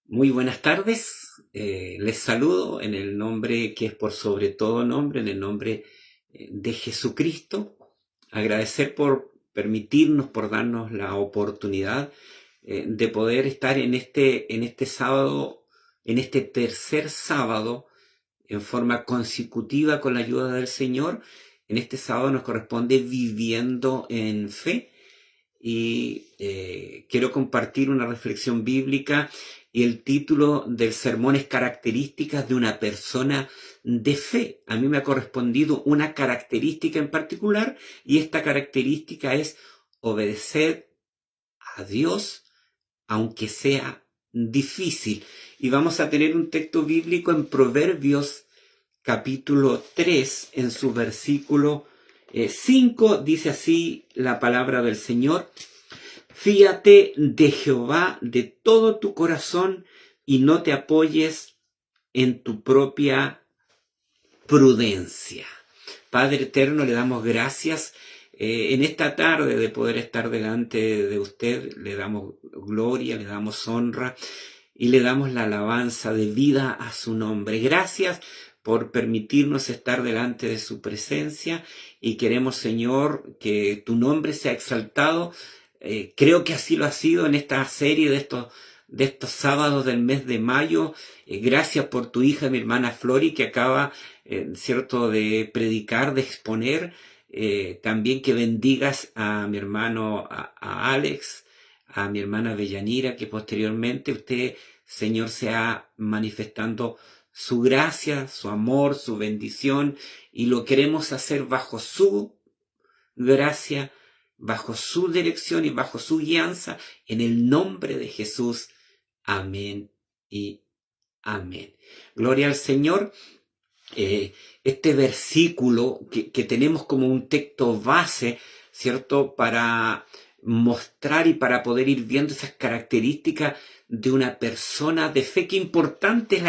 Muy buenas tardes, les saludo en el nombre que es por sobre todo nombre, en el nombre de Jesucristo. Agradecer por permitirnos, por darnos la oportunidad de poder estar en este sábado, en este tercer sábado, en forma consecutiva con la ayuda del Señor. En este sábado nos corresponde viviendo en fe y quiero compartir una reflexión bíblica y el título del sermón es Características de una persona de fe. A mí me ha correspondido una característica en particular y esta característica es obedecer a Dios aunque sea difícil. Y vamos a tener un texto bíblico en Proverbios capítulo 3 en su versículo 5, dice así la palabra del Señor: Fíate de Jehová de todo tu corazón y no te apoyes en tu propia prudencia. Padre eterno, le damos gracias en esta tarde de poder estar delante de usted. Le damos gloria, le damos honra y le damos la alabanza de vida a su nombre. Gracias por permitirnos estar delante de su presencia y queremos, Señor, que tu nombre sea exaltado. Creo que así lo ha sido en esta serie de estos sábados del mes de mayo. Gracias por tu hija, mi hermana Flori, que acaba, cierto, de predicar, de exponer. También que bendigas a mi hermano, a Alex, a mi hermana Bellanira, que posteriormente usted, Señor, sea manifestando su gracia, su amor, su bendición, y lo queremos hacer bajo su gracia, bajo su dirección y bajo su guianza, en el nombre de Jesús. Amén y amén. Gloria al Señor. Este versículo que tenemos como un texto base, ¿cierto?, para mostrar y para poder ir viendo esas características de una persona de fe. Qué importante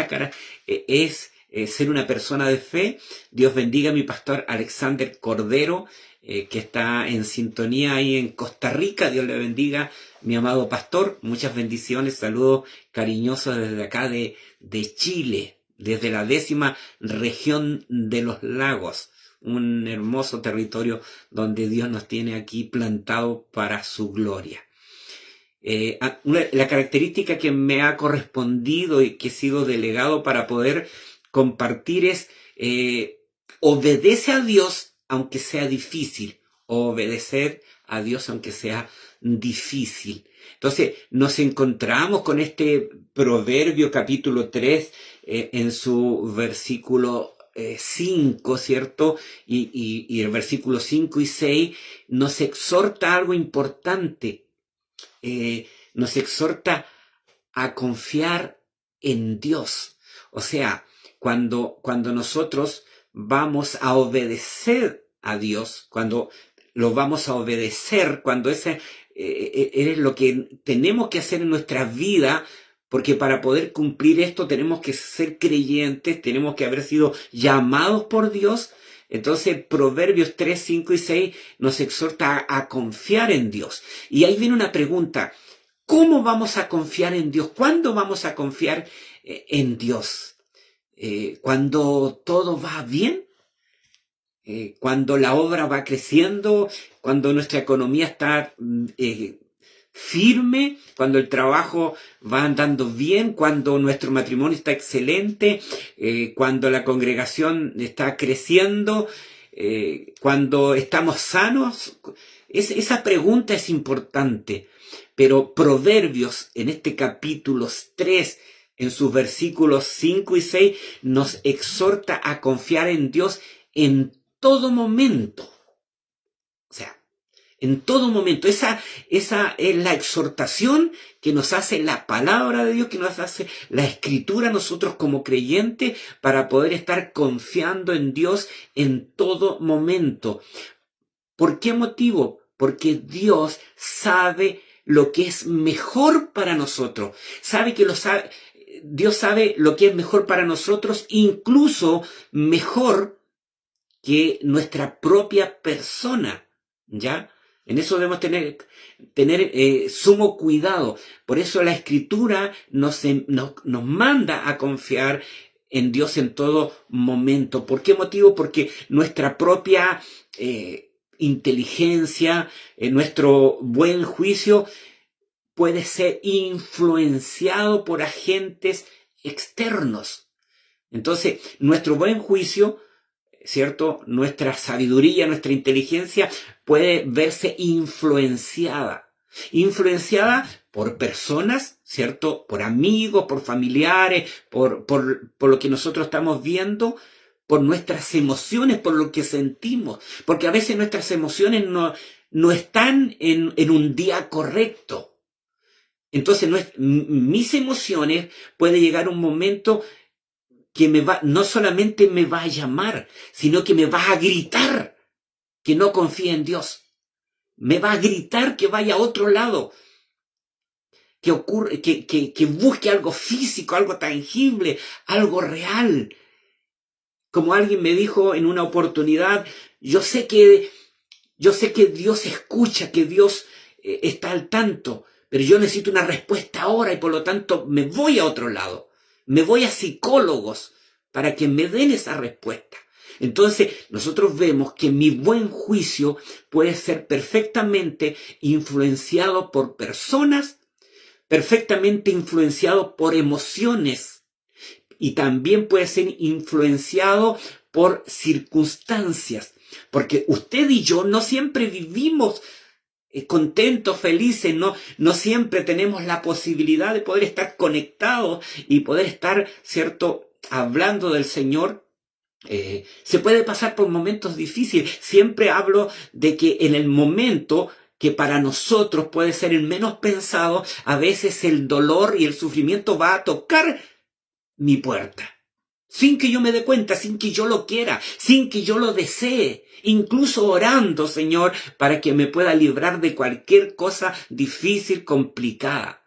es ser una persona de fe. Dios bendiga a mi pastor Alexander Cordero, que está en sintonía ahí en Costa Rica. Dios le bendiga, mi amado pastor. Muchas bendiciones, saludos cariñosos desde acá de Chile, desde la 10ª región de los lagos, un hermoso territorio donde Dios nos tiene aquí plantado para su gloria. La característica que me ha correspondido y que he sido delegado para poder compartir es obedece a Dios aunque sea difícil, obedecer a Dios aunque sea difícil. Entonces nos encontramos con este Proverbio capítulo 3 en su versículo 5, ¿cierto? Y el versículo 5 y 6 nos exhorta algo importante. Nos exhorta a confiar en Dios. O sea, cuando nosotros vamos a obedecer a Dios, cuando lo vamos a obedecer, cuando ese es lo que tenemos que hacer en nuestra vida, porque para poder cumplir esto tenemos que ser creyentes, tenemos que haber sido llamados por Dios. Entonces Proverbios 3, 5 y 6 nos exhorta a confiar en Dios. Y ahí viene una pregunta: ¿cómo vamos a confiar en Dios? ¿Cuándo vamos a confiar en Dios? ¿Cuando todo va bien? ¿Cuando la obra va creciendo? ¿Cuando nuestra economía está firme? ¿Cuando el trabajo va andando bien? ¿Cuando nuestro matrimonio está excelente? ¿Cuando la congregación está creciendo? ¿Cuando estamos sanos? Esa pregunta es importante. Pero Proverbios, en este capítulo 3, en sus versículos 5 y 6, nos exhorta a confiar en Dios en todo momento. O sea, en todo momento. Esa es la exhortación que nos hace la palabra de Dios, que nos hace la Escritura, nosotros como creyentes, para poder estar confiando en Dios en todo momento. ¿Por qué motivo? Porque Dios sabe lo que es mejor para nosotros. Dios sabe lo que es mejor para nosotros, incluso mejor que nuestra propia persona, ¿ya? En eso debemos tener sumo cuidado. Por eso la Escritura nos manda a confiar en Dios en todo momento. ¿Por qué motivo? Porque nuestra propia inteligencia, nuestro buen juicio puede ser influenciado por agentes externos. Entonces, nuestro buen juicio, ¿cierto? Nuestra sabiduría, nuestra inteligencia puede verse influenciada por personas, ¿cierto? Por amigos, por familiares, por lo que nosotros estamos viendo, por nuestras emociones, por lo que sentimos. Porque a veces nuestras emociones no están en un día correcto. Entonces, mis emociones puede llegar un momento que no solamente me va a llamar, sino que me va a gritar que no confíe en Dios. Me va a gritar que vaya a otro lado, que busque algo físico, algo tangible, algo real. Como alguien me dijo en una oportunidad, yo sé que Dios escucha, que Dios está al tanto, pero yo necesito una respuesta ahora y por lo tanto me voy a otro lado. Me voy a psicólogos para que me den esa respuesta. Entonces, nosotros vemos que mi buen juicio puede ser perfectamente influenciado por personas, perfectamente influenciado por emociones y también puede ser influenciado por circunstancias. Porque usted y yo no siempre vivimos contentos, felices, no siempre tenemos la posibilidad de poder estar conectados y poder estar, ¿cierto?, hablando del Señor. Se puede pasar por momentos difíciles. Siempre hablo de que en el momento que para nosotros puede ser el menos pensado, a veces el dolor y el sufrimiento va a tocar mi puerta. Sin que yo me dé cuenta, sin que yo lo quiera, sin que yo lo desee, incluso orando, Señor, para que me pueda librar de cualquier cosa difícil, complicada.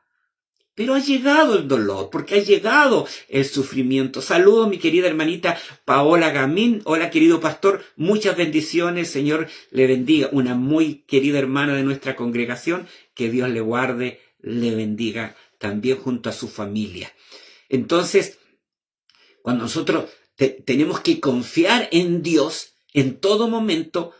Pero ha llegado el dolor, porque ha llegado el sufrimiento. Saludos, mi querida hermanita Paola Gamín. Hola, querido pastor. Muchas bendiciones. Señor le bendiga. Una muy querida hermana de nuestra congregación. Que Dios le guarde, le bendiga también junto a su familia. Entonces, cuando nosotros tenemos que confiar en Dios en todo momento,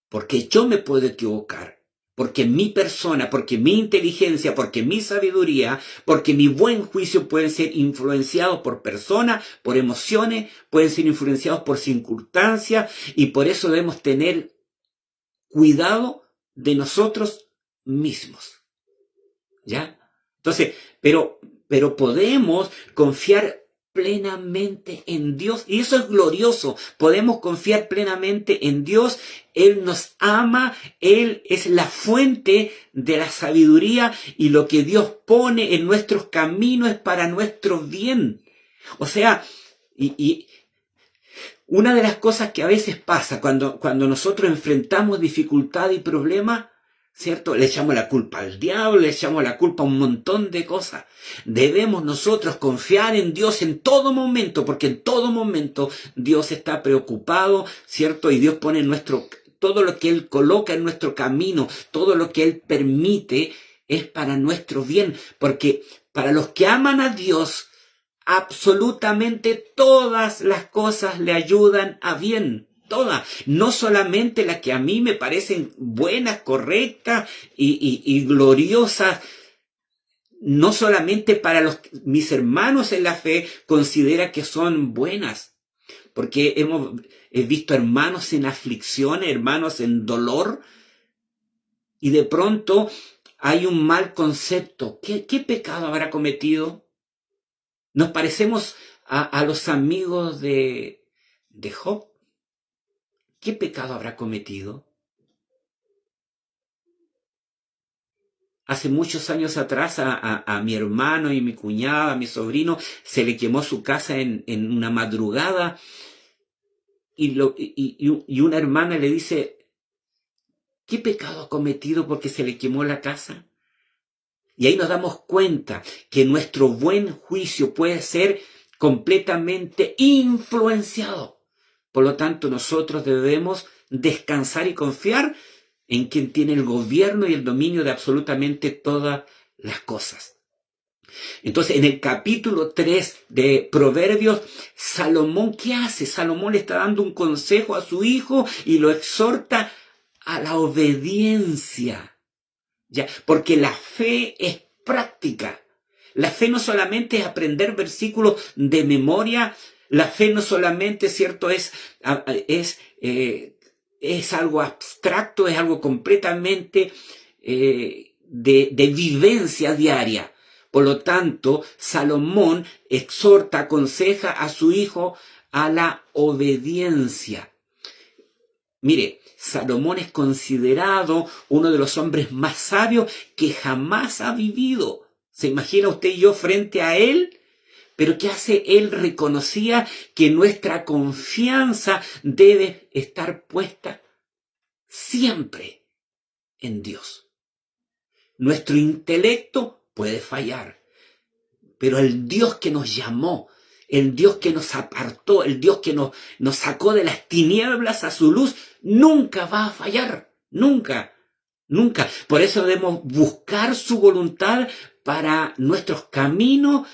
porque yo me puedo equivocar, porque mi persona, porque mi inteligencia, porque mi sabiduría, porque mi buen juicio pueden ser influenciados por personas, por emociones, pueden ser influenciados por circunstancias, y por eso debemos tener cuidado de nosotros mismos. ¿Ya? Entonces, pero podemos confiar plenamente en Dios, y eso es glorioso. Podemos confiar plenamente en Dios. Él nos ama, Él es la fuente de la sabiduría, y lo que Dios pone en nuestros caminos es para nuestro bien. O sea, y una de las cosas que a veces pasa cuando nosotros enfrentamos dificultad y problemas, ¿cierto? Le echamos la culpa al diablo, le echamos la culpa a un montón de cosas. Debemos nosotros confiar en Dios en todo momento, porque en todo momento Dios está preocupado, ¿cierto? Y Dios pone todo lo que Él coloca en nuestro camino, todo lo que Él permite es para nuestro bien, porque para los que aman a Dios, absolutamente todas las cosas le ayudan a bien. Todas, no solamente las que a mí me parecen buenas, correctas y gloriosas, no solamente para mis hermanos en la fe considera que son buenas, porque he visto hermanos en aflicción, hermanos en dolor, y de pronto hay un mal concepto. ¿Qué pecado habrá cometido? Nos parecemos a los amigos de Job. ¿Qué pecado habrá cometido? Hace muchos años atrás a mi hermano y mi cuñada, a mi sobrino, se le quemó su casa en una madrugada, y una hermana le dice, ¿qué pecado ha cometido porque se le quemó la casa? Y ahí nos damos cuenta que nuestro buen juicio puede ser completamente influenciado. Por lo tanto, nosotros debemos descansar y confiar en quien tiene el gobierno y el dominio de absolutamente todas las cosas. Entonces, en el capítulo 3 de Proverbios, Salomón, ¿qué hace? Salomón le está dando un consejo a su hijo y lo exhorta a la obediencia, ¿ya? Porque la fe es práctica. La fe no solamente es aprender versículos de memoria, la fe no solamente, ¿cierto?, es algo abstracto, es algo completamente de vivencia diaria. Por lo tanto, Salomón exhorta, aconseja a su hijo a la obediencia. Mire, Salomón es considerado uno de los hombres más sabios que jamás ha vivido. ¿Se imagina usted y yo frente a él? Pero ¿qué hace? Él reconocía que nuestra confianza debe estar puesta siempre en Dios. Nuestro intelecto puede fallar, pero el Dios que nos llamó, el Dios que nos apartó, el Dios que nos sacó de las tinieblas a su luz, nunca va a fallar, nunca, nunca. Por eso debemos buscar su voluntad para nuestros caminos.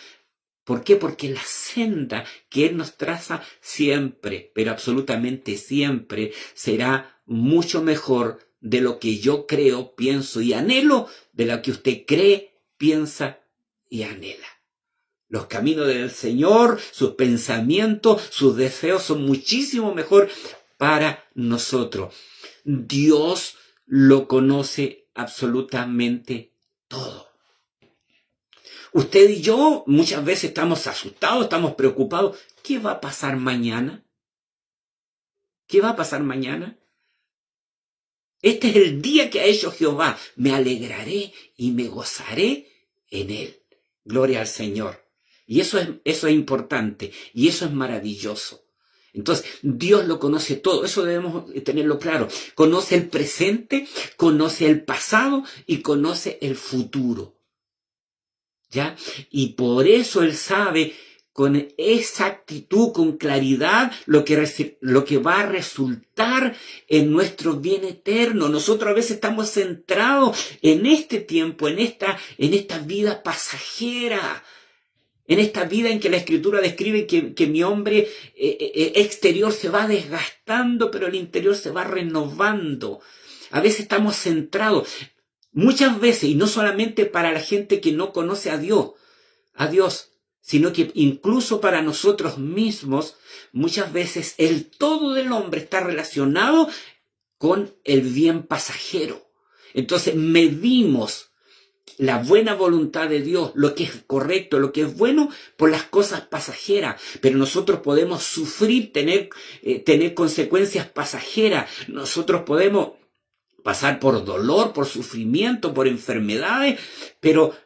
¿Por qué? Porque la senda que Él nos traza siempre, pero absolutamente siempre, será mucho mejor de lo que yo creo, pienso y anhelo, de lo que usted cree, piensa y anhela. Los caminos del Señor, sus pensamientos, sus deseos son muchísimo mejor para nosotros. Dios lo conoce absolutamente todo. Usted y yo muchas veces estamos asustados, estamos preocupados. ¿Qué va a pasar mañana? ¿Qué va a pasar mañana? Este es el día que ha hecho Jehová. Me alegraré y me gozaré en él. Gloria al Señor. Y eso es importante y eso es maravilloso. Entonces, Dios lo conoce todo. Eso debemos tenerlo claro. Conoce el presente, conoce el pasado y conoce el futuro. ¿Ya? Y por eso Él sabe con exactitud, con claridad, lo que va a resultar en nuestro bien eterno. Nosotros a veces estamos centrados en este tiempo, en esta vida pasajera, en esta vida en que la Escritura describe que mi hombre exterior se va desgastando, pero el interior se va renovando. A veces estamos centrados. Muchas veces, y no solamente para la gente que no conoce a Dios, sino que incluso para nosotros mismos, muchas veces el todo del hombre está relacionado con el bien pasajero. Entonces medimos la buena voluntad de Dios, lo que es correcto, lo que es bueno, por las cosas pasajeras. Pero nosotros podemos sufrir, tener consecuencias pasajeras. Nosotros podemos pasar por dolor, por sufrimiento, por enfermedades, pero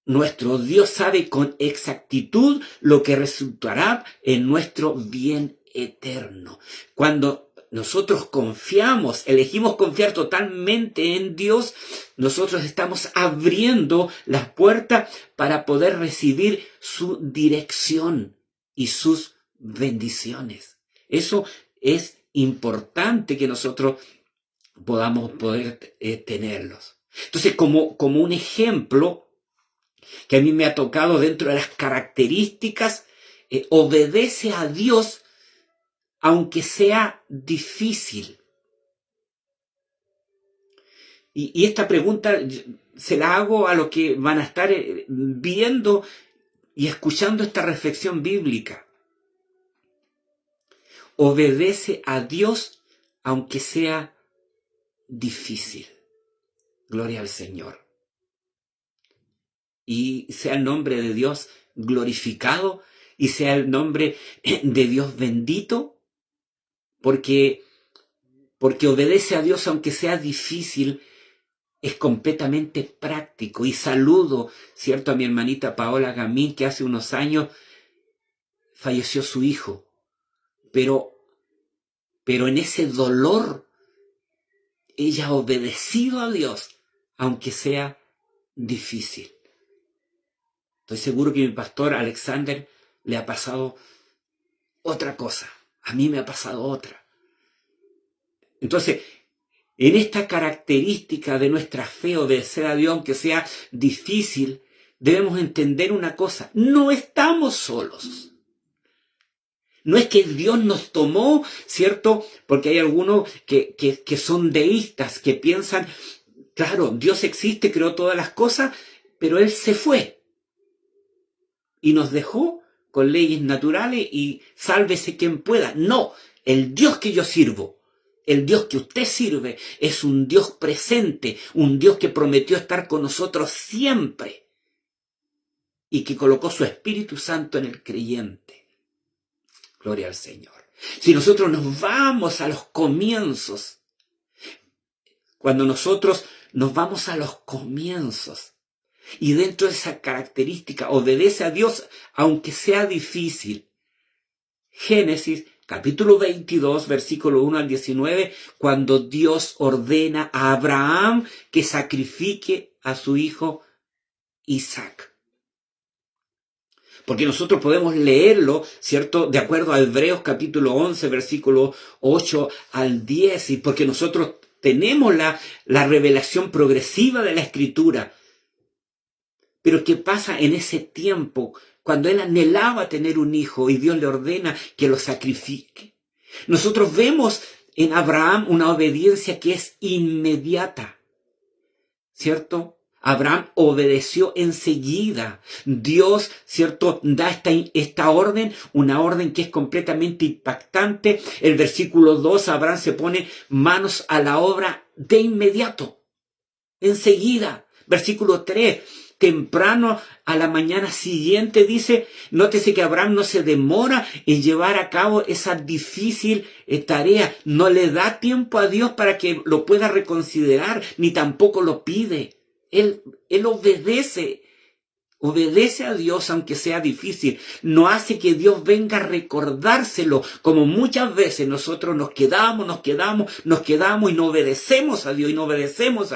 nuestro Dios sabe con exactitud lo que resultará en nuestro bien eterno. Cuando nosotros confiamos, elegimos confiar totalmente en Dios, nosotros estamos abriendo las puertas para poder recibir su dirección y sus bendiciones. Eso es importante que nosotros podamos poder tenerlos. Entonces, como un ejemplo que a mí me ha tocado dentro de las características, obedece a Dios aunque sea difícil. Y esta pregunta se la hago a los que van a estar viendo y escuchando esta reflexión bíblica. Obedece a Dios aunque sea difícil. Gloria al Señor. Y sea el nombre de Dios glorificado y sea el nombre de Dios bendito, porque obedece a Dios aunque sea difícil, es completamente práctico. Y saludo, ¿cierto?, a mi hermanita Paola Gamín, que hace unos años falleció su hijo, pero en ese dolor ella ha obedecido a Dios aunque sea difícil. Estoy seguro que mi pastor Alexander le ha pasado otra cosa. A mí me ha pasado otra. Entonces, En esta característica de nuestra fe, obedecer a Dios, aunque sea difícil, debemos entender una cosa: no estamos solos. No es que Dios nos tomó, ¿cierto? Porque hay algunos que son deístas, que piensan, claro, Dios existe, creó todas las cosas, pero Él se fue y nos dejó con leyes naturales y sálvese quien pueda. No, el Dios que yo sirvo, el Dios que usted sirve, es un Dios presente, un Dios que prometió estar con nosotros siempre y que colocó su Espíritu Santo en el creyente. Gloria al Señor. Si nosotros nos vamos a los comienzos, cuando nosotros nos vamos a los comienzos y dentro de esa característica obedece a Dios aunque sea difícil. Génesis capítulo 22, versículo 1 al 19, cuando Dios ordena a Abraham que sacrifique a su hijo Isaac. Porque nosotros podemos leerlo, ¿cierto?, de acuerdo a Hebreos capítulo 11, versículo 8 al 10, y porque nosotros tenemos la revelación progresiva de la Escritura. Pero ¿qué pasa en ese tiempo, cuando él anhelaba tener un hijo y Dios le ordena que lo sacrifique? Nosotros vemos en Abraham una obediencia que es inmediata, ¿cierto? Abraham obedeció enseguida. Dios, ¿cierto?, da esta orden, una orden que es completamente impactante. El versículo 2, Abraham se pone manos a la obra de inmediato, enseguida. Versículo 3, temprano a la mañana siguiente, dice, nótese que Abraham no se demora en llevar a cabo esa difícil tarea. No le da tiempo a Dios para que lo pueda reconsiderar, ni tampoco lo pide. Él obedece a Dios aunque sea difícil. No hace que Dios venga a recordárselo, como muchas veces nosotros nos quedamos y no obedecemos a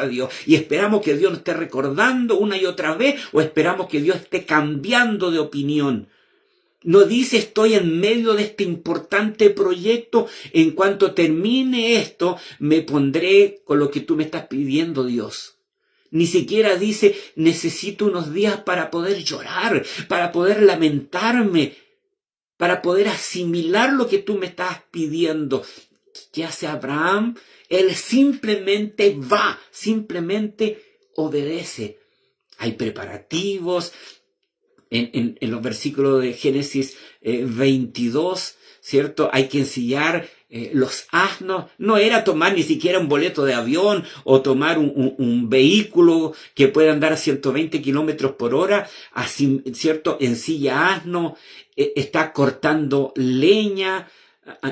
Dios y esperamos que Dios nos esté recordando una y otra vez, o esperamos que Dios esté cambiando de opinión. No dice, estoy en medio de este importante proyecto, en cuanto termine esto me pondré con lo que tú me estás pidiendo, Dios. Ni siquiera dice, necesito unos días para poder llorar, para poder lamentarme, para poder asimilar lo que tú me estás pidiendo. ¿Qué hace Abraham? Él simplemente va, simplemente obedece. Hay preparativos en los versículos de Génesis 22, ¿cierto? Hay que ensillar los asnos. No era tomar ni siquiera un boleto de avión o tomar un vehículo que pueda andar a 120 kilómetros por hora, así, ¿cierto? Ensilla asno, está cortando leña,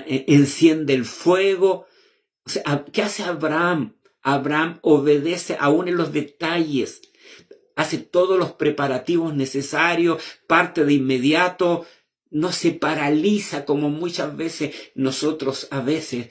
enciende el fuego. O sea, ¿qué hace Abraham? Abraham obedece aún en los detalles, hace todos los preparativos necesarios, parte de inmediato. No se paraliza como muchas veces nosotros a veces,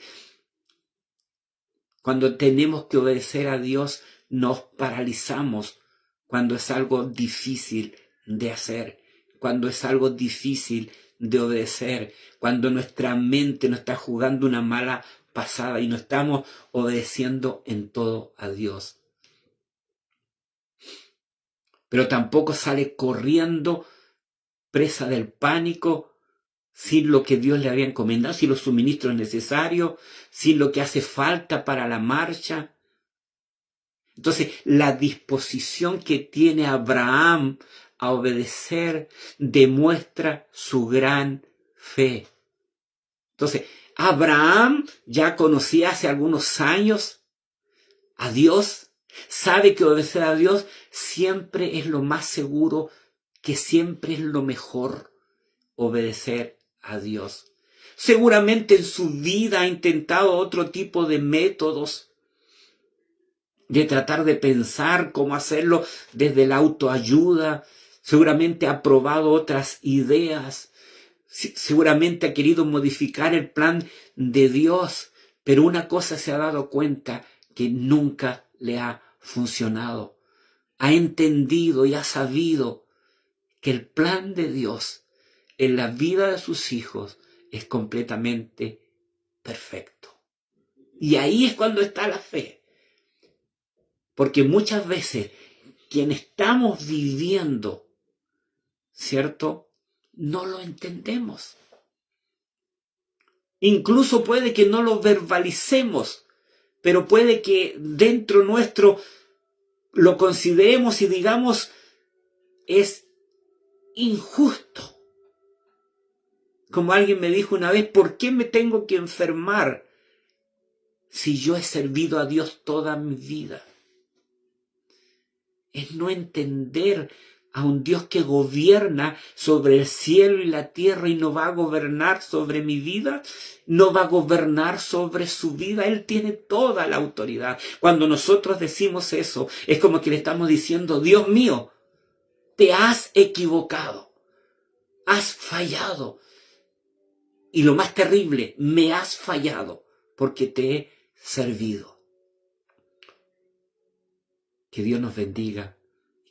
cuando tenemos que obedecer a Dios, nos paralizamos cuando es algo difícil de hacer, cuando es algo difícil de obedecer, cuando nuestra mente nos está jugando una mala pasada y no estamos obedeciendo en todo a Dios. Pero tampoco sale corriendo presa del pánico, sin lo que Dios le había encomendado, sin los suministros necesarios, sin lo que hace falta para la marcha. Entonces, la disposición que tiene Abraham a obedecer demuestra su gran fe. Entonces, Abraham ya conocía hace algunos años a Dios, sabe que obedecer a Dios siempre es lo más seguro, que siempre es lo mejor, obedecer a Dios. Seguramente en su vida ha intentado otro tipo de métodos de tratar de pensar cómo hacerlo desde la autoayuda. Seguramente ha probado otras ideas. Seguramente ha querido modificar el plan de Dios. Pero una cosa se ha dado cuenta, que nunca le ha funcionado. Ha entendido y ha sabido que el plan de Dios en la vida de sus hijos es completamente perfecto. Y ahí es cuando está la fe. Porque muchas veces quien estamos viviendo, ¿cierto? No lo entendemos. Incluso puede que no lo verbalicemos, pero puede que dentro nuestro lo consideremos y digamos, es injusto. Como alguien me dijo una vez, ¿por qué me tengo que enfermar si yo he servido a Dios toda mi vida? Es no entender a un Dios que gobierna sobre el cielo y la tierra y no va a gobernar sobre mi vida, no va a gobernar sobre su vida. Él tiene toda la autoridad. Cuando nosotros decimos eso, es como que le estamos diciendo, Dios mío, te has equivocado, has fallado. Y lo más terrible, me has fallado porque te he servido. Que Dios nos bendiga,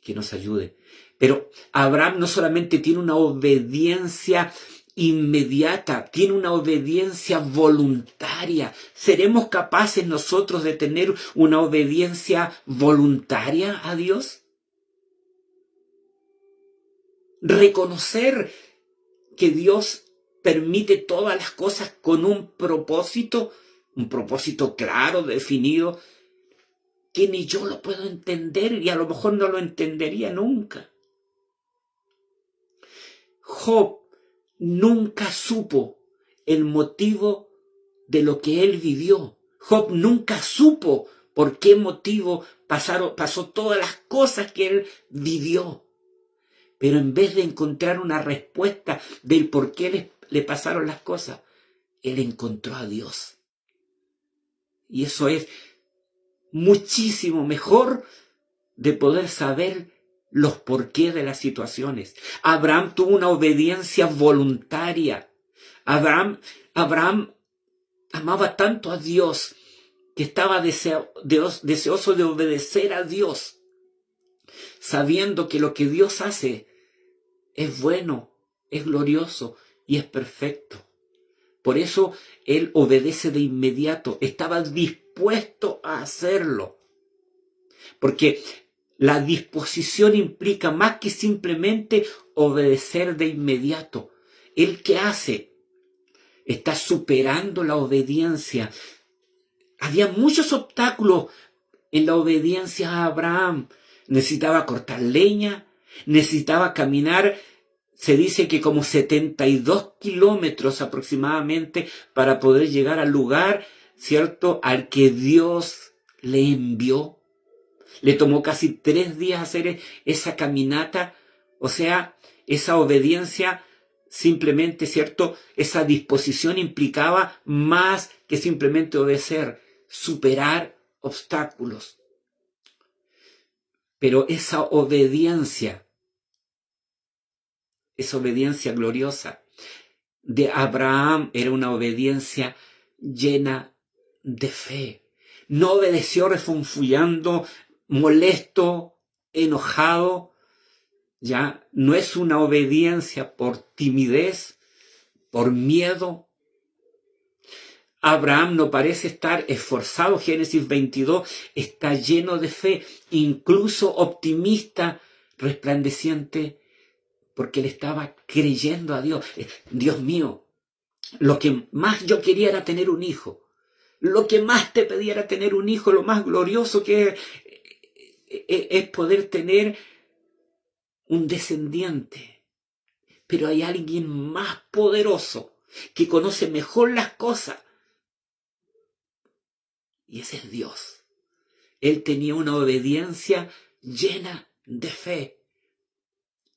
que nos ayude. Pero Abraham no solamente tiene una obediencia inmediata, tiene una obediencia voluntaria. ¿Seremos capaces nosotros de tener una obediencia voluntaria a Dios? Reconocer que Dios permite todas las cosas con un propósito claro, definido, que ni yo lo puedo entender y a lo mejor no lo entendería nunca. Job nunca supo el motivo de lo que él vivió. Job nunca supo por qué motivo pasó todas las cosas que él vivió. Pero en vez de encontrar una respuesta del por qué le pasaron las cosas, él encontró a Dios. Y eso es muchísimo mejor de poder saber los porqués de las situaciones. Abraham tuvo una obediencia voluntaria. Abraham amaba tanto a Dios que estaba deseoso de obedecer a Dios, sabiendo que lo que Dios hace es bueno, es glorioso y es perfecto. Por eso él obedece de inmediato, estaba dispuesto a hacerlo. Porque la disposición implica más que simplemente obedecer de inmediato. ¿El qué hace? Está superando la obediencia. Había muchos obstáculos en la obediencia a Abraham. Necesitaba cortar leña, necesitaba caminar, se dice que como 72 kilómetros aproximadamente para poder llegar al lugar, ¿cierto?, al que Dios le envió. Le tomó casi 3 días hacer esa caminata, o sea, esa obediencia simplemente, ¿cierto? Esa disposición implicaba más que simplemente obedecer, superar obstáculos. Pero esa obediencia gloriosa de Abraham era una obediencia llena de fe. No obedeció refunfuñando, molesto, enojado. Ya no es una obediencia por timidez, por miedo. Abraham no parece estar esforzado. Génesis 22 está lleno de fe, incluso optimista, resplandeciente, porque le estaba creyendo a Dios. Dios mío, lo que más yo quería era tener un hijo. Lo que más te pedía era tener un hijo. Lo más glorioso que es poder tener un descendiente. Pero hay alguien más poderoso que conoce mejor las cosas. Y ese es Dios. Él tenía una obediencia llena de fe.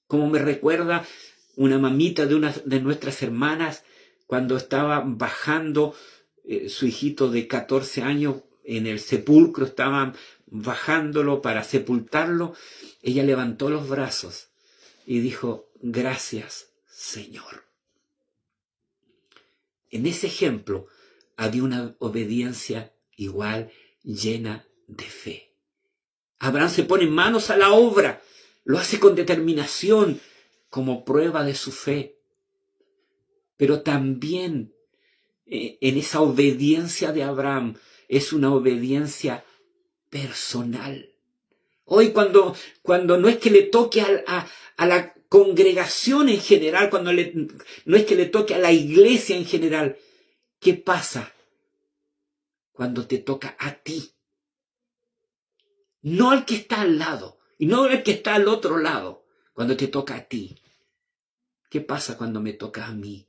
Como me recuerda una mamita de una de nuestras hermanas cuando estaba bajando su hijito de 14 años en el sepulcro, estaban bajándolo para sepultarlo. Ella levantó los brazos y dijo, gracias, Señor. En ese ejemplo había una obediencia igual llena de fe. Abraham se pone manos a la obra, lo hace con determinación como prueba de su fe. Pero también en esa obediencia de Abraham es una obediencia personal. Hoy cuando no es que le toque a la congregación en general, no es que le toque a la iglesia en general, ¿qué pasa cuando te toca a ti? No al que está al lado, y no al que está al otro lado, cuando te toca a ti. ¿Qué pasa cuando me toca a mí?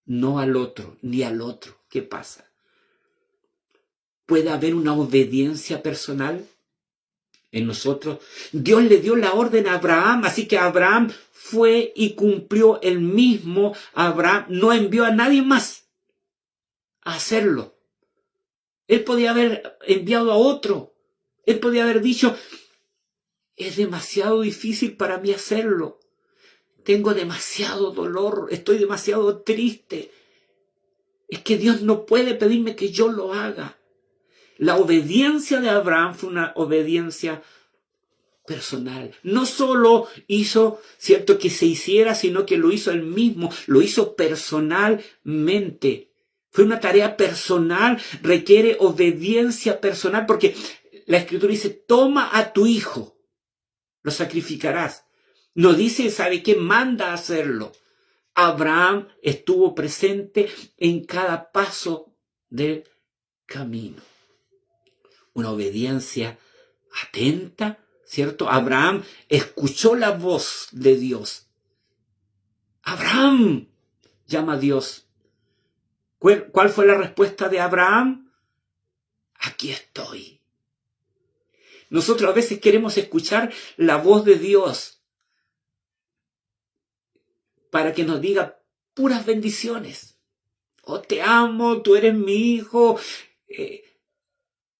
No al otro, ni al otro. ¿Qué pasa? ¿Puede haber una obediencia personal en nosotros? Dios le dio la orden a Abraham, así que Abraham fue y cumplió él mismo. Abraham no envió a nadie más a hacerlo. Él podía haber enviado a otro. Él podía haber dicho, es demasiado difícil para mí hacerlo. Tengo demasiado dolor, estoy demasiado triste. Es que Dios no puede pedirme que yo lo haga. La obediencia de Abraham fue una obediencia personal. No solo hizo, cierto, que se hiciera, sino que lo hizo él mismo, lo hizo personalmente. Fue una tarea personal, requiere obediencia personal, porque la Escritura dice, toma a tu hijo, lo sacrificarás. No dice, ¿sabe qué? Manda a hacerlo. Abraham estuvo presente en cada paso del camino. Una obediencia atenta, ¿cierto? Abraham escuchó la voz de Dios. Abraham llama a Dios. ¿Cuál fue la respuesta de Abraham? Aquí estoy. Nosotros a veces queremos escuchar la voz de Dios para que nos diga puras bendiciones. Oh, te amo, tú eres mi hijo.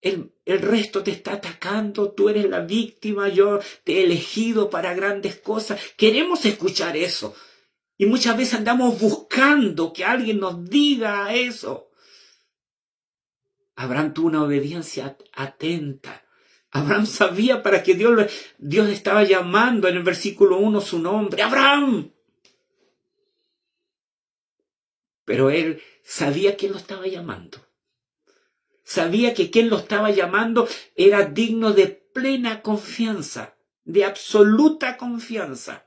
El resto te está atacando, tú eres la víctima, yo te he elegido para grandes cosas. Queremos escuchar eso. Y muchas veces andamos buscando que alguien nos diga eso. Abraham tuvo una obediencia atenta. Abraham sabía para que Dios estaba llamando en el versículo 1 su nombre. ¡Abraham! Pero él sabía quién lo estaba llamando. Sabía que quien lo estaba llamando era digno de plena confianza, de absoluta confianza,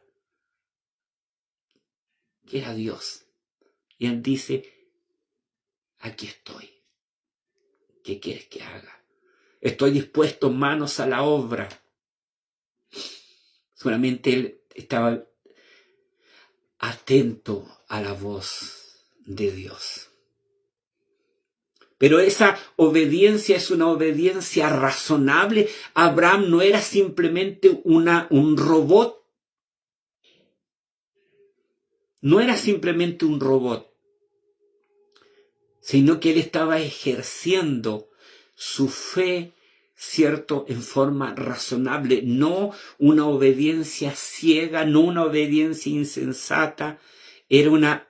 que era Dios. Y él dice, aquí estoy. ¿Qué quieres que haga? Estoy dispuesto, manos a la obra. Solamente él estaba atento a la voz de Dios. Pero esa obediencia es una obediencia razonable. Abraham no era simplemente un robot. No era simplemente un robot, sino que él estaba ejerciendo su fe, ¿cierto?, en forma razonable, no una obediencia ciega, no una obediencia insensata, era una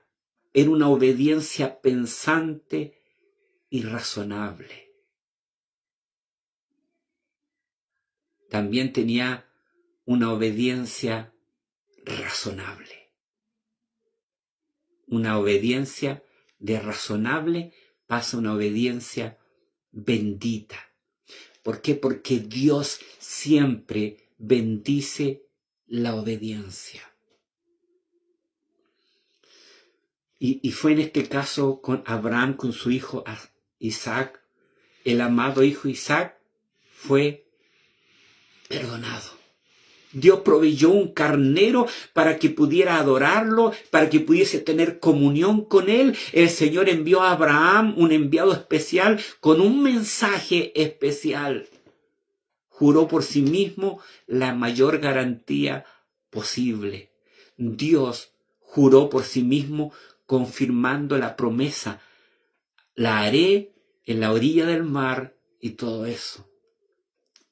obediencia pensante y razonable. También tenía una obediencia razonable. Una obediencia de razonable pasa a una obediencia bendita. ¿Por qué? Porque Dios siempre bendice la obediencia. Y fue en este caso con Abraham, con su hijo Isaac. El amado hijo Isaac fue perdonado. Dios proveyó un carnero para que pudiera adorarlo, para que pudiese tener comunión con él. El Señor envió a Abraham un enviado especial con un mensaje especial. Juró por sí mismo la mayor garantía posible. Dios juró por sí mismo confirmando la promesa. La haré en la orilla del mar y todo eso.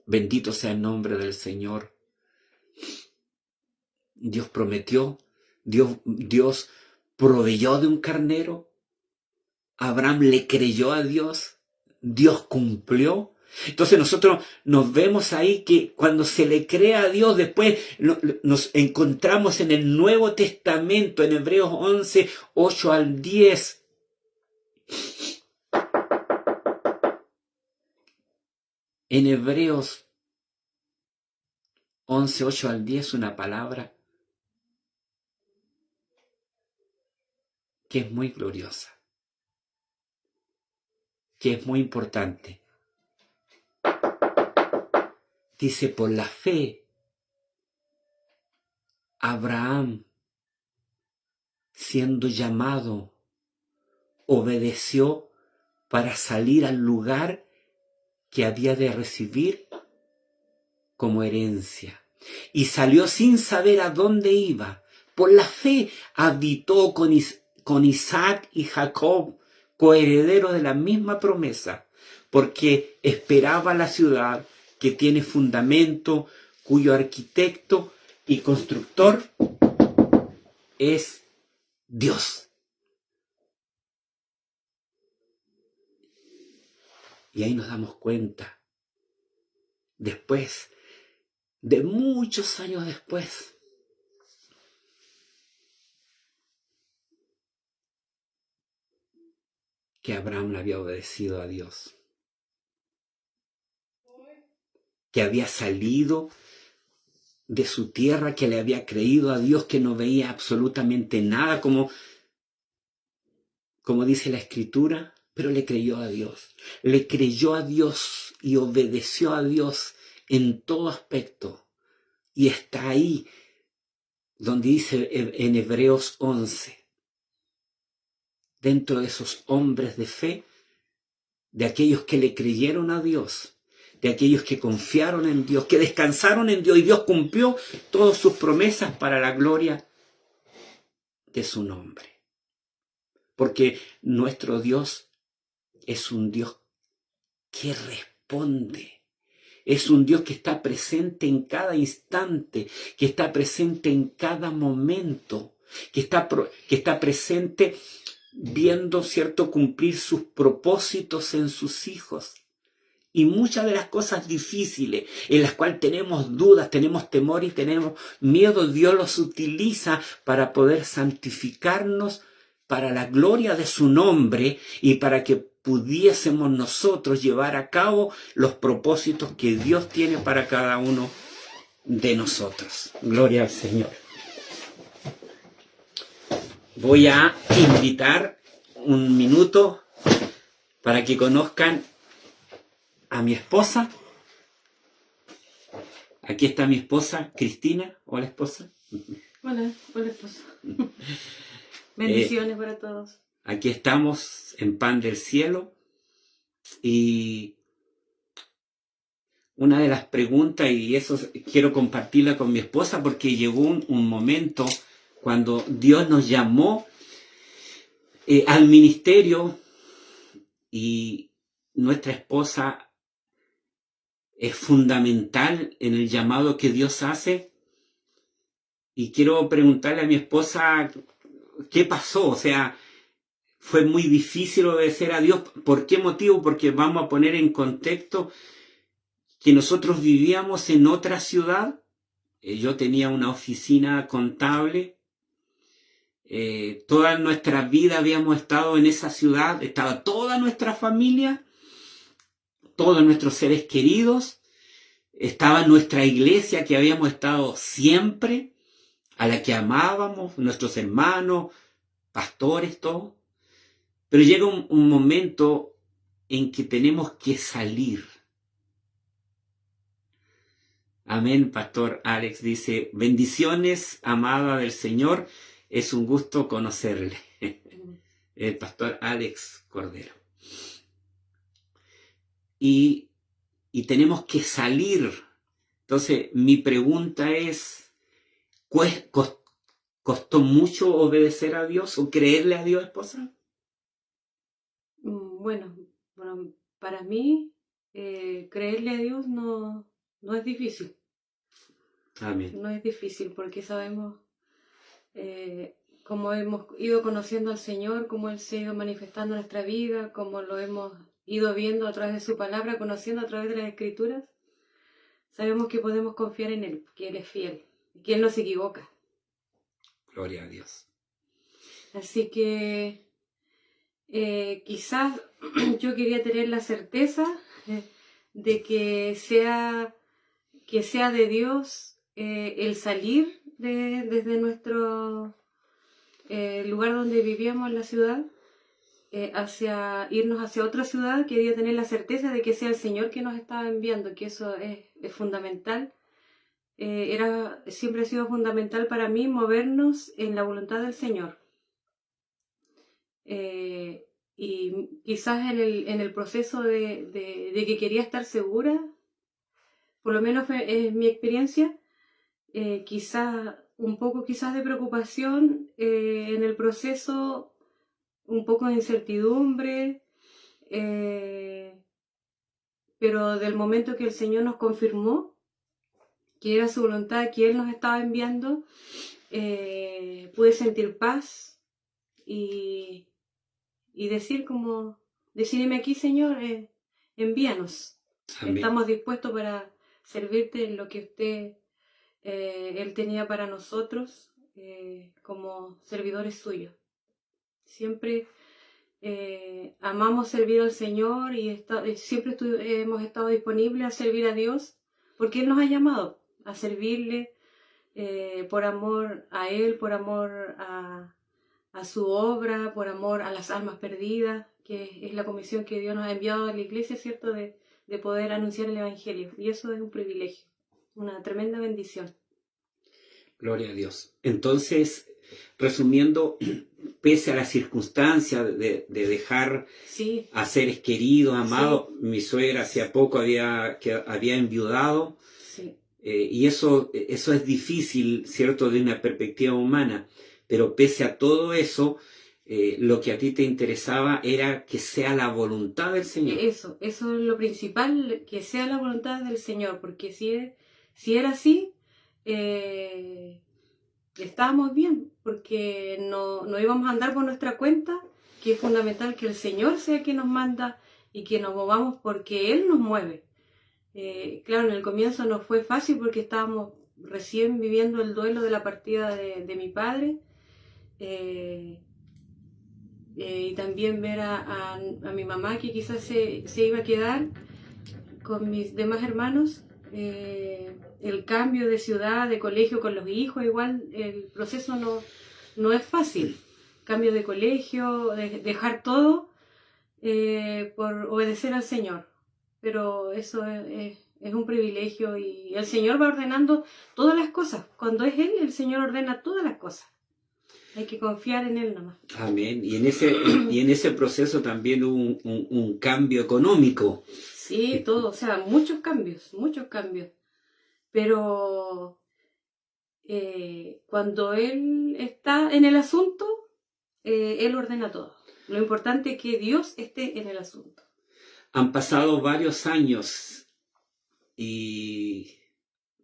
Bendito sea el nombre del Señor. Dios prometió, Dios proveyó de un carnero. Abraham le creyó a Dios, Dios cumplió. Entonces nosotros nos vemos ahí que cuando se le cree a Dios, después nos encontramos en el Nuevo Testamento, en Hebreos 11, 8 al 10. En Hebreos 11, 8 al 10, una palabra que es muy gloriosa, que es muy importante. Dice, por la fe, Abraham, siendo llamado, obedeció para salir al lugar que había de recibir como herencia. Y salió sin saber a dónde iba. Por la fe habitó con Isaac y Jacob, coherederos de la misma promesa, porque esperaba la ciudad que tiene fundamento, cuyo arquitecto y constructor es Dios. Y ahí nos damos cuenta, después de muchos años después, que Abraham le había obedecido a Dios, que había salido de su tierra, que le había creído a Dios, que no veía absolutamente nada, como dice la Escritura, pero le creyó a Dios. Le creyó a Dios y obedeció a Dios en todo aspecto. Y está ahí donde dice en Hebreos 11, dentro de esos hombres de fe, de aquellos que le creyeron a Dios, de aquellos que confiaron en Dios, que descansaron en Dios, y Dios cumplió todas sus promesas para la gloria de su nombre. Porque nuestro Dios es un Dios que responde. Es un Dios que está presente en cada instante, que está presente en cada momento, que está presente viendo, ¿cierto?, cumplir sus propósitos en sus hijos. Y muchas de las cosas difíciles, en las cuales tenemos dudas, tenemos temor y tenemos miedo, Dios los utiliza para poder santificarnos para la gloria de su nombre y para que pudiésemos nosotros llevar a cabo los propósitos que Dios tiene para cada uno de nosotros. Gloria al Señor. Voy a invitar un minuto para que conozcan a mi esposa. Aquí está mi esposa, Cristina. Hola, esposa. Hola esposa. Bendiciones para todos. Aquí estamos en Pan del Cielo. Y una de las preguntas, y eso quiero compartirla con mi esposa, porque llegó un momento cuando Dios nos llamó al ministerio, y nuestra esposa es fundamental en el llamado que Dios hace. Y quiero preguntarle a mi esposa qué pasó. O sea, fue muy difícil obedecer a Dios. ¿Por qué motivo? Porque vamos a poner en contexto que nosotros vivíamos en otra ciudad. Yo tenía una oficina contable. Toda nuestra vida habíamos estado en esa ciudad. Estaba toda nuestra familia, todos nuestros seres queridos. Estaba nuestra iglesia que habíamos estado siempre, a la que amábamos, nuestros hermanos, pastores, todo. Pero llega un momento en que tenemos que salir. Amén, Pastor Alex dice, bendiciones, amada del Señor, es un gusto conocerle. El Pastor Alex Cordero. Y tenemos que salir. Entonces, mi pregunta es, ¿costó mucho obedecer a Dios o creerle a Dios, esposa? Bueno, para mí, creerle a Dios no es difícil. Amén. No es difícil porque sabemos cómo hemos ido conociendo al Señor, cómo Él se ha ido manifestando en nuestra vida, cómo lo hemos ido viendo a través de su palabra, conociendo a través de las Escrituras. Sabemos que podemos confiar en Él, que Él es fiel, que Él no se equivoca. Gloria a Dios. Así que quizás yo quería tener la certeza de que sea de Dios el salir desde nuestro lugar donde vivíamos en la ciudad, hacia irnos hacia otra ciudad. Quería tener la certeza de que sea el Señor que nos estaba enviando, que eso es fundamental. Siempre ha sido fundamental para mí movernos en la voluntad del Señor. Y quizás en el proceso de que quería estar segura, por lo menos es mi experiencia, quizás un poco quizás de preocupación en el proceso, un poco de incertidumbre, pero del momento que el Señor nos confirmó que era su voluntad, que Él nos estaba enviando, pude sentir paz y decirme aquí, Señor, envíanos. Amén. Estamos dispuestos para servirte en lo que Él tenía para nosotros como servidores suyos. Siempre amamos servir al Señor y siempre hemos estado disponibles a servir a Dios, porque Él nos ha llamado a servirle por amor a Él, por amor a su obra, por amor a las almas perdidas, que es la comisión que Dios nos ha enviado a la iglesia, ¿cierto?, de poder anunciar el Evangelio. Y eso es un privilegio, una tremenda bendición. Gloria a Dios. Entonces, resumiendo, pese a las circunstancias de dejar Sí, a seres queridos, amados, sí, mi suegra hacía poco había enviudado, sí, y eso es difícil, ¿cierto?, de una perspectiva humana, pero pese a todo eso, lo que a ti te interesaba era que sea la voluntad del Señor. eso es lo principal, que sea la voluntad del Señor, porque si era así, estábamos bien, porque no íbamos a andar por nuestra cuenta, que es fundamental que el Señor sea quien nos manda y que nos movamos porque Él nos mueve. Claro, en el comienzo no fue fácil porque estábamos recién viviendo el duelo de la partida de mi padre, y también ver a mi mamá que quizás se iba a quedar con mis demás hermanos. El cambio de ciudad, de colegio con los hijos, igual el proceso no es fácil. Cambio de colegio, dejar todo por obedecer al Señor. Pero eso es un privilegio y el Señor va ordenando todas las cosas. Cuando es Él, el Señor ordena todas las cosas. Hay que confiar en Él nomás. Amén. Y en ese proceso también hubo un cambio económico. Sí, todo, o sea, muchos cambios. Pero cuando Él está en el asunto, Él ordena todo. Lo importante es que Dios esté en el asunto. Han pasado varios años y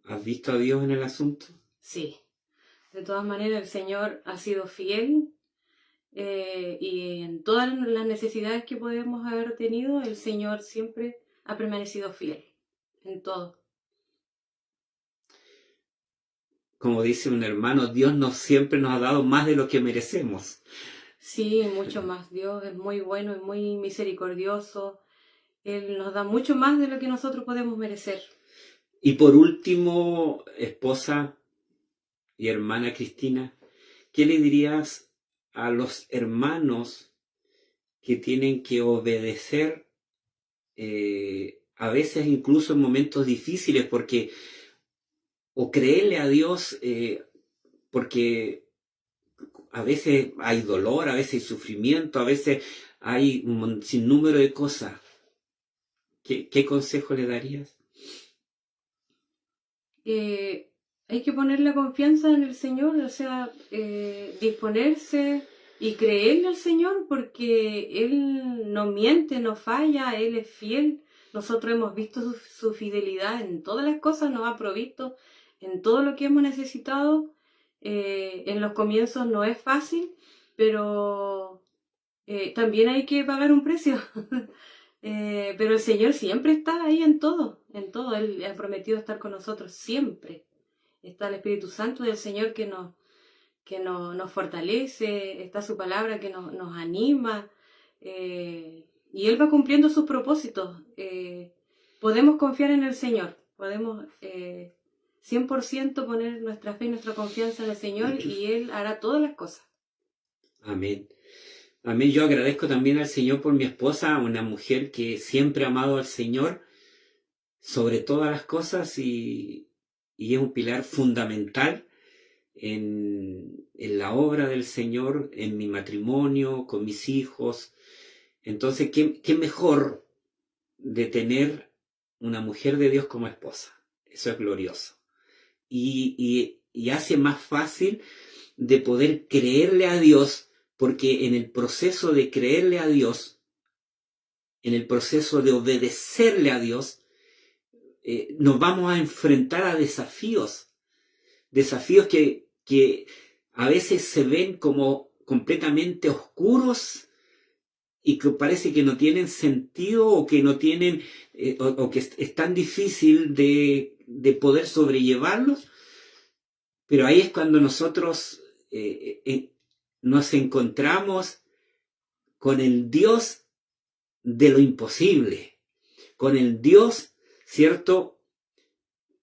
¿has visto a Dios en el asunto? Sí, de todas maneras el Señor ha sido fiel, y en todas las necesidades que podemos haber tenido, el Señor siempre ha permanecido fiel en todo. Como dice un hermano, Dios siempre nos ha dado más de lo que merecemos. Sí, mucho más. Dios es muy bueno y muy misericordioso. Él nos da mucho más de lo que nosotros podemos merecer. Y por último, esposa y hermana Cristina, ¿qué le dirías a los hermanos que tienen que obedecer, a veces incluso en momentos difíciles, porque o creerle a Dios, porque a veces hay dolor, a veces hay sufrimiento, a veces hay un sinnúmero de cosas? ¿Qué consejo le darías? Hay que poner la confianza en el Señor, o sea, disponerse y creerle al Señor, porque Él no miente, no falla, Él es fiel. Nosotros hemos visto su fidelidad en todas las cosas, nos ha provisto en todo lo que hemos necesitado. En los comienzos no es fácil, pero también hay que pagar un precio. Pero el Señor siempre está ahí en todo. Él ha prometido estar con nosotros siempre. Está el Espíritu Santo del Señor que nos fortalece, está su palabra que nos anima, y Él va cumpliendo sus propósitos. podemos confiar en el Señor, podemos 100% poner nuestra fe y nuestra confianza en el Señor y Él hará todas las cosas. Amén. Amén. Yo agradezco también al Señor por mi esposa, una mujer que siempre ha amado al Señor sobre todas las cosas y es un pilar fundamental en la obra del Señor, en mi matrimonio, con mis hijos. Entonces, ¿qué mejor de tener una mujer de Dios como esposa? Eso es glorioso. Y hace más fácil de poder creerle a Dios, porque en el proceso de creerle a Dios, en el proceso de obedecerle a Dios, nos vamos a enfrentar a desafíos que a veces se ven como completamente oscuros y que parece que no tienen sentido o que no tienen, o que es tan difícil de poder sobrellevarlos, pero ahí es cuando nosotros nos encontramos con el Dios de lo imposible, con el Dios, ¿cierto?,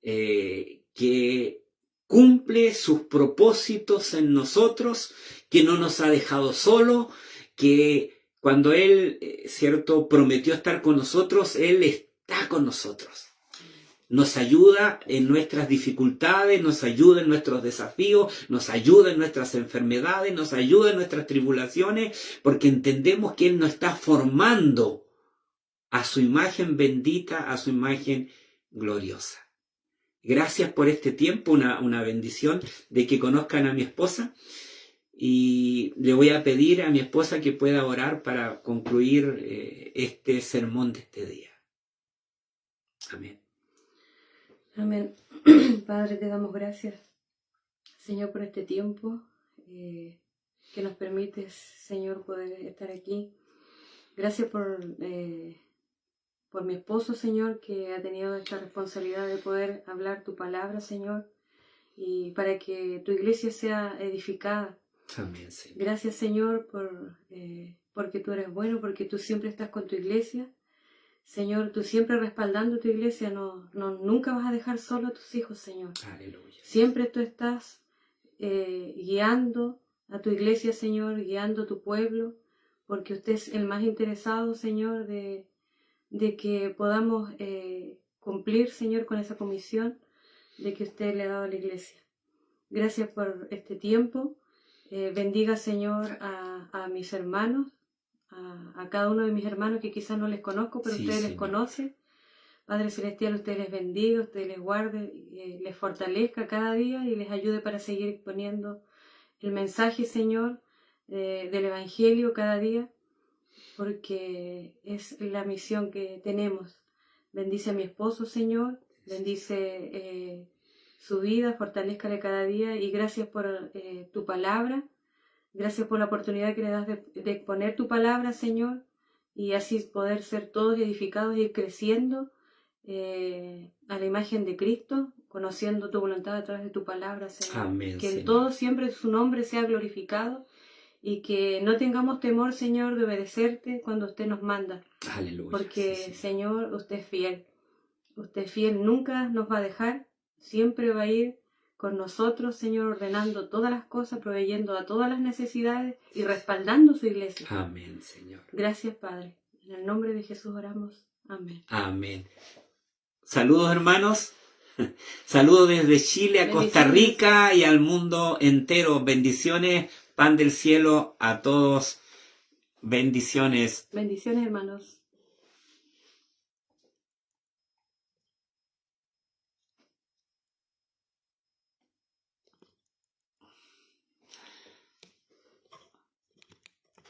que cumple sus propósitos en nosotros, que no nos ha dejado solo, que cuando Él, ¿cierto?, prometió estar con nosotros, Él está con nosotros. Nos ayuda en nuestras dificultades, nos ayuda en nuestros desafíos, nos ayuda en nuestras enfermedades, nos ayuda en nuestras tribulaciones, porque entendemos que Él nos está formando a su imagen bendita, a su imagen gloriosa. Gracias por este tiempo, una bendición de que conozcan a mi esposa, y le voy a pedir a mi esposa que pueda orar para concluir este sermón de este día. Amén. Amén. Padre, te damos gracias, Señor, por este tiempo que nos permites, Señor, poder estar aquí. Gracias por mi esposo, Señor, que ha tenido esta responsabilidad de poder hablar tu palabra, Señor, y para que tu iglesia sea edificada. Amén, Señor. Gracias, Señor, porque tú eres bueno, porque tú siempre estás con tu iglesia. Señor, tú siempre respaldando tu iglesia, nunca vas a dejar solo a tus hijos, Señor. Aleluya. Siempre tú estás guiando a tu iglesia, Señor, guiando a tu pueblo, porque usted es el más interesado, Señor, de que podamos cumplir, Señor, con esa comisión de que usted le ha dado a la iglesia. Gracias por este tiempo. Bendiga, Señor, a mis hermanos, a cada uno de mis hermanos que quizás no les conozco, pero Sí, usted les Señor. conoce. Padre Celestial, usted les bendiga, usted les guarde, les fortalezca cada día y les ayude para seguir exponiendo el mensaje, Señor, del Evangelio cada día, porque es la misión que tenemos. Bendice a mi esposo, Señor, bendice su vida, fortalézcale cada día, y gracias por tu palabra, gracias por la oportunidad que le das de exponer tu palabra, Señor, y así poder ser todos edificados y ir creciendo a la imagen de Cristo, conociendo tu voluntad a través de tu palabra, Señor. Amén, Que en Señor. todo siempre su nombre sea glorificado y que no tengamos temor, Señor, de obedecerte cuando usted nos manda. Aleluya. Porque, Sí, Señor, usted es fiel. Usted es fiel, nunca nos va a dejar, siempre va a ir con nosotros, Señor, ordenando todas las cosas, proveyendo a todas las necesidades y respaldando su iglesia. Amén, Señor. Gracias, Padre. En el nombre de Jesús oramos. Amén. Amén. Saludos, hermanos. Saludos desde Chile a Costa Rica y al mundo entero. Bendiciones, pan del cielo a todos. Bendiciones. Bendiciones, hermanos.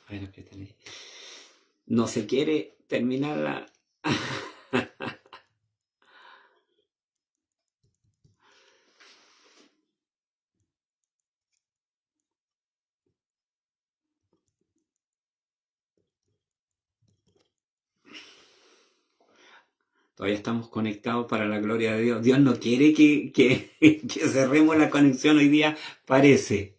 Bueno, ¿qué tenéis? No se quiere terminar la... Todavía estamos conectados para la gloria de Dios. Dios no quiere que cerremos la conexión hoy día, parece.